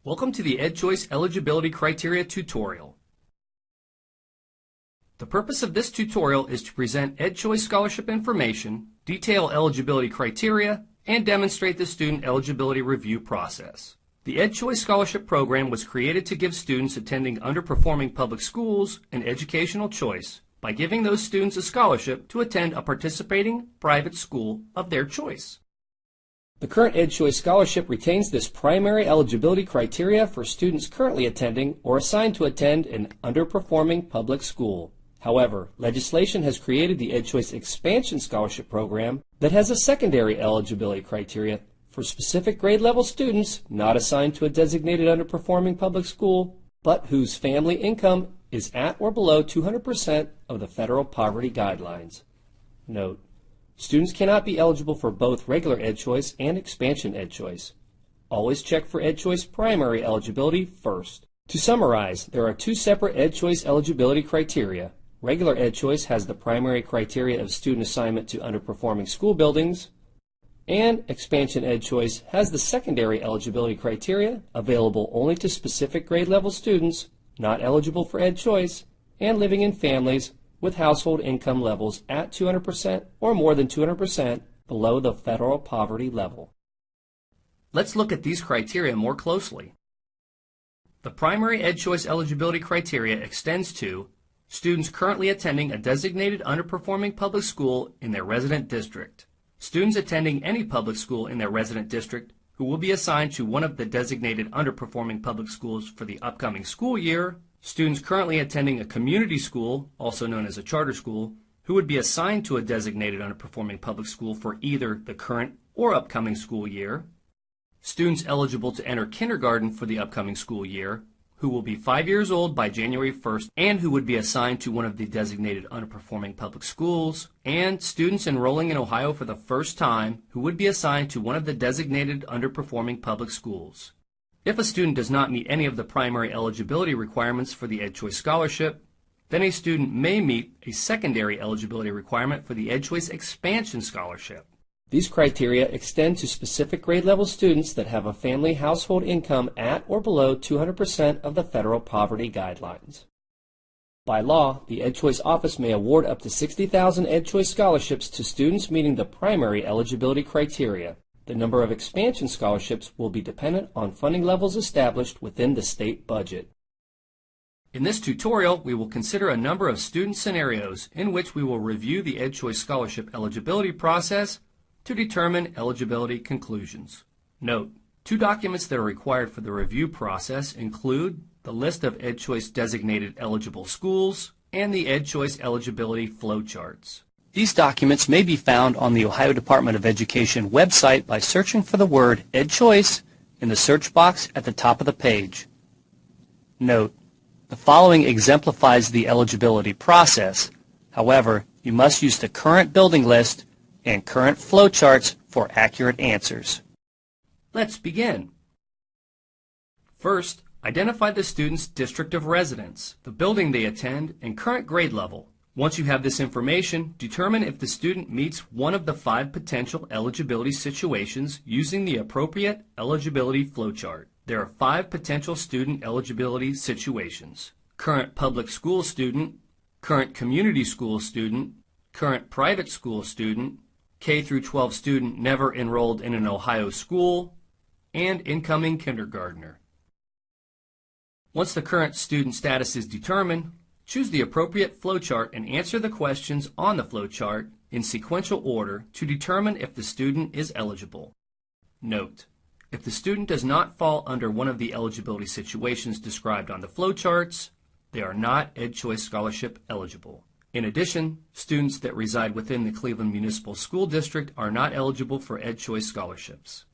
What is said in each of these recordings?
Welcome to the EdChoice Eligibility Criteria tutorial. The purpose of this tutorial is to present EdChoice scholarship information, detail eligibility criteria, and demonstrate the student eligibility review process. The EdChoice Scholarship Program was created to give students attending underperforming public schools an educational choice by giving those students a scholarship to attend a participating private school of their choice. The current EdChoice Scholarship retains this primary eligibility criteria for students currently attending or assigned to attend an underperforming public school. However, legislation has created the EdChoice Expansion Scholarship Program that has a secondary eligibility criteria for specific grade level students not assigned to a designated underperforming public school, but whose family income is at or below 200% of the federal poverty guidelines. Note: students cannot be eligible for both regular EdChoice and expansion EdChoice. Always check for EdChoice primary eligibility first. To summarize, there are two separate EdChoice eligibility criteria. Regular EdChoice has the primary criteria of student assignment to underperforming school buildings, and expansion EdChoice has the secondary eligibility criteria available only to specific grade level students not eligible for EdChoice and living in families with household income levels at 200% or more than 200% below the federal poverty level. Let's look at these criteria more closely. The primary EdChoice eligibility criteria extends to students currently attending a designated underperforming public school in their resident district, students attending any public school in their resident district who will be assigned to one of the designated underperforming public schools for the upcoming school year, students currently attending a community school, also known as a charter school, who would be assigned to a designated underperforming public school for either the current or upcoming school year, students eligible to enter kindergarten for the upcoming school year, who will be 5 years old by January 1st and who would be assigned to one of the designated underperforming public schools, and students enrolling in Ohio for the first time who would be assigned to one of the designated underperforming public schools. If a student does not meet any of the primary eligibility requirements for the EdChoice Scholarship, then a student may meet a secondary eligibility requirement for the EdChoice Expansion Scholarship. These criteria extend to specific grade level students that have a family household income at or below 200% of the federal poverty guidelines. By law, the EdChoice office may award up to 60,000 EdChoice scholarships to students meeting the primary eligibility criteria. The number of expansion scholarships will be dependent on funding levels established within the state budget. In this tutorial, we will consider a number of student scenarios in which we will review the EdChoice Scholarship eligibility process to determine eligibility conclusions. Note: two documents that are required for the review process include the list of EdChoice designated eligible schools and the EdChoice Eligibility Flowcharts. These documents may be found on the Ohio Department of Education website by searching for the word EdChoice in the search box at the top of the page. Note: the following exemplifies the eligibility process. However, you must use the current building list and current flowcharts for accurate answers. Let's begin. First, identify the student's district of residence, the building they attend, and current grade level. Once you have this information, determine if the student meets one of the 5 potential eligibility situations using the appropriate eligibility flowchart. There are 5 potential student eligibility situations: current public school student, current community school student, current private school student, K through 12 student never enrolled in an Ohio school, and incoming kindergartner. Once the current student status is determined, choose the appropriate flowchart and answer the questions on the flowchart in sequential order to determine if the student is eligible. Note: if the student does not fall under one of the eligibility situations described on the flowcharts, they are not EdChoice Scholarship eligible. In addition, students that reside within the Cleveland Municipal School District are not eligible for EdChoice scholarships.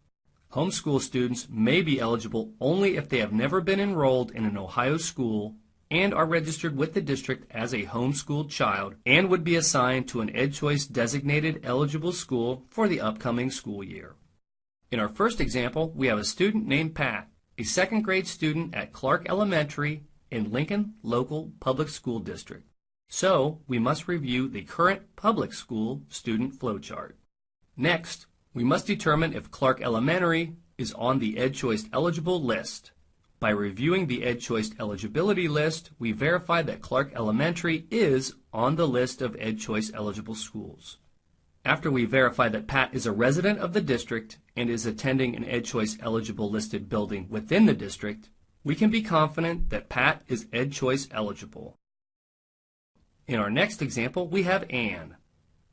Homeschool students may be eligible only if they have never been enrolled in an Ohio school and are registered with the district as a homeschooled child and would be assigned to an EdChoice designated eligible school for the upcoming school year. In our first example, we have a student named Pat, a second grade student at Clark Elementary in Lincoln Local Public School District. So, we must review the current public school student flowchart. Next, we must determine if Clark Elementary is on the EdChoice eligible list. By reviewing the EdChoice eligibility list, we verify that Clark Elementary is on the list of EdChoice eligible schools. After we verify that Pat is a resident of the district and is attending an EdChoice eligible listed building within the district, we can be confident that Pat is EdChoice eligible. In our next example, we have Ann,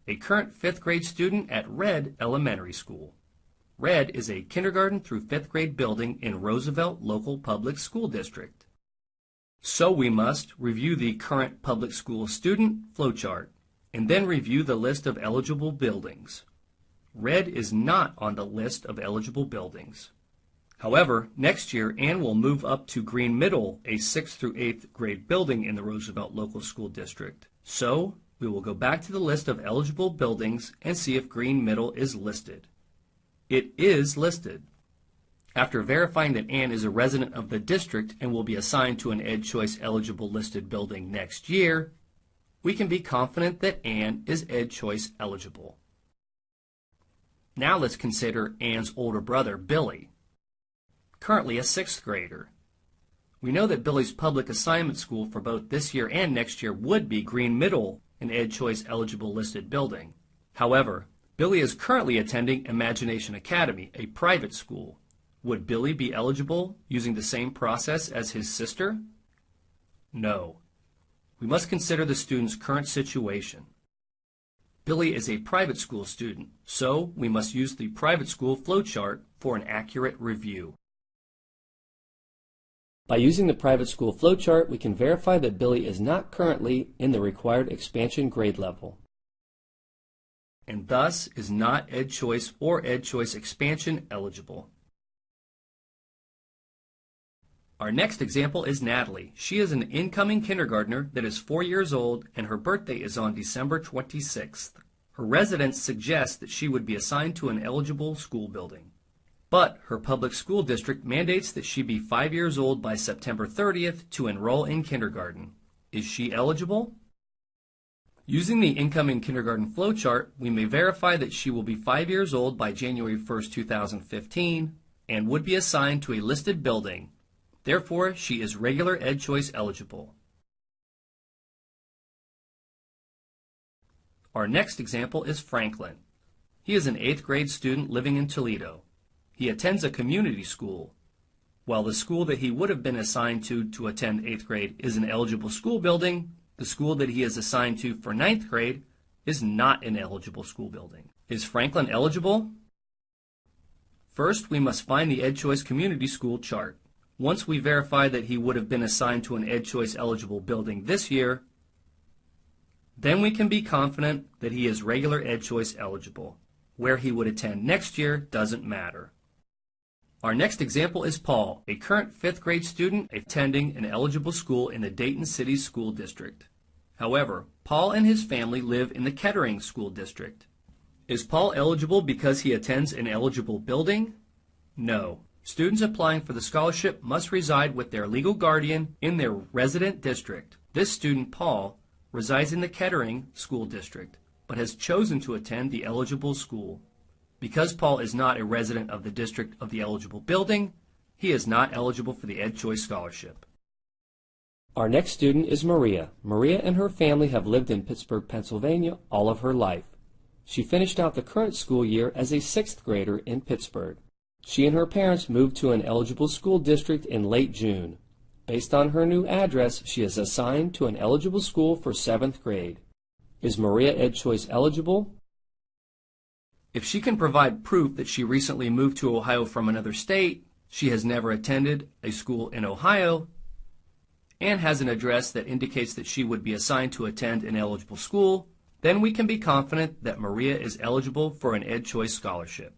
a current 5th grade student at Red Elementary School. Red is a kindergarten through 5th grade building in Roosevelt Local Public School District. So we must review the current public school student flowchart and then review the list of eligible buildings. Red is not on the list of eligible buildings. However, next year Ann will move up to Green Middle, a 6th through 8th grade building in the Roosevelt Local School District. So we will go back to the list of eligible buildings and see if Green Middle is listed. It is listed. After verifying that Ann is a resident of the district and will be assigned to an EdChoice eligible listed building next year, we can be confident that Ann is EdChoice eligible. Now let's consider Ann's older brother, Billy, currently a 6th grader. We know that Billy's public assignment school for both this year and next year would be Green Middle, an EdChoice eligible listed building. However, Billy is currently attending Imagination Academy, a private school. Would Billy be eligible using the same process as his sister? No. We must consider the student's current situation. Billy is a private school student, so we must use the private school flowchart for an accurate review. By using the private school flowchart, we can verify that Billy is not currently in the required expansion grade level, and thus is not EdChoice or EdChoice expansion eligible. Our next example is Natalie. She is an incoming kindergartner that is 4 years old and her birthday is on December 26th. Her residence suggests that she would be assigned to an eligible school building. But her public school district mandates that she be 5 years old by September 30th to enroll in kindergarten. Is she eligible? Using the incoming kindergarten flowchart, we may verify that she will be 5 years old by January 1st, 2015 and would be assigned to a listed building. Therefore, she is regular EdChoice eligible. Our next example is Franklin. He is an 8th grade student living in Toledo. He attends a community school. While the school that he would have been assigned to attend 8th grade is an eligible school building, the school that he is assigned to for 9th grade is not an eligible school building. Is Franklin eligible? First, we must find the EdChoice community school chart. Once we verify that he would have been assigned to an EdChoice eligible building this year, then we can be confident that he is regular EdChoice eligible. Where he would attend next year doesn't matter. Our next example is Paul, a current 5th grade student attending an eligible school in the Dayton City School District. However, Paul and his family live in the Kettering School District. Is Paul eligible because he attends an eligible building? No. Students applying for the scholarship must reside with their legal guardian in their resident district. This student, Paul, resides in the Kettering School District, but has chosen to attend the eligible school. Because Paul is not a resident of the district of the eligible building, he is not eligible for the EdChoice scholarship. Our next student is Maria. Maria and her family have lived in Pittsburgh, Pennsylvania all of her life. She finished out the current school year as a 6th grader in Pittsburgh. She and her parents moved to an eligible school district in late June. Based on her new address, she is assigned to an eligible school for 7th grade. Is Maria EdChoice eligible? If she can provide proof that she recently moved to Ohio from another state, she has never attended a school in Ohio, and has an address that indicates that she would be assigned to attend an eligible school, then we can be confident that Maria is eligible for an EdChoice scholarship.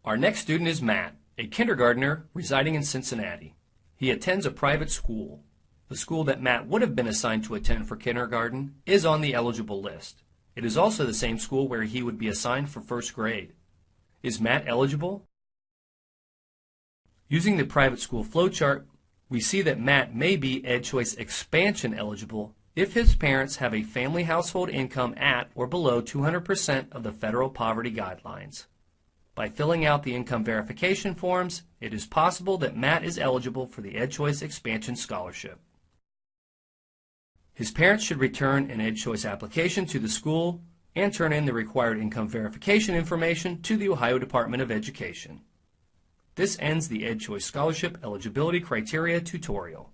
Our next student is Matt, a kindergartner residing in Cincinnati. He attends a private school. The school that Matt would have been assigned to attend for kindergarten is on the eligible list. It is also the same school where he would be assigned for 1st grade. Is Matt eligible? Using the private school flowchart, we see that Matt may be EdChoice expansion eligible if his parents have a family household income at or below 200% of the federal poverty guidelines. By filling out the income verification forms it is possible that Matt is eligible for the EdChoice Expansion Scholarship. His parents should return an EdChoice application to the school and turn in the required income verification information to the Ohio Department of Education. This ends the EdChoice Scholarship Eligibility Criteria tutorial.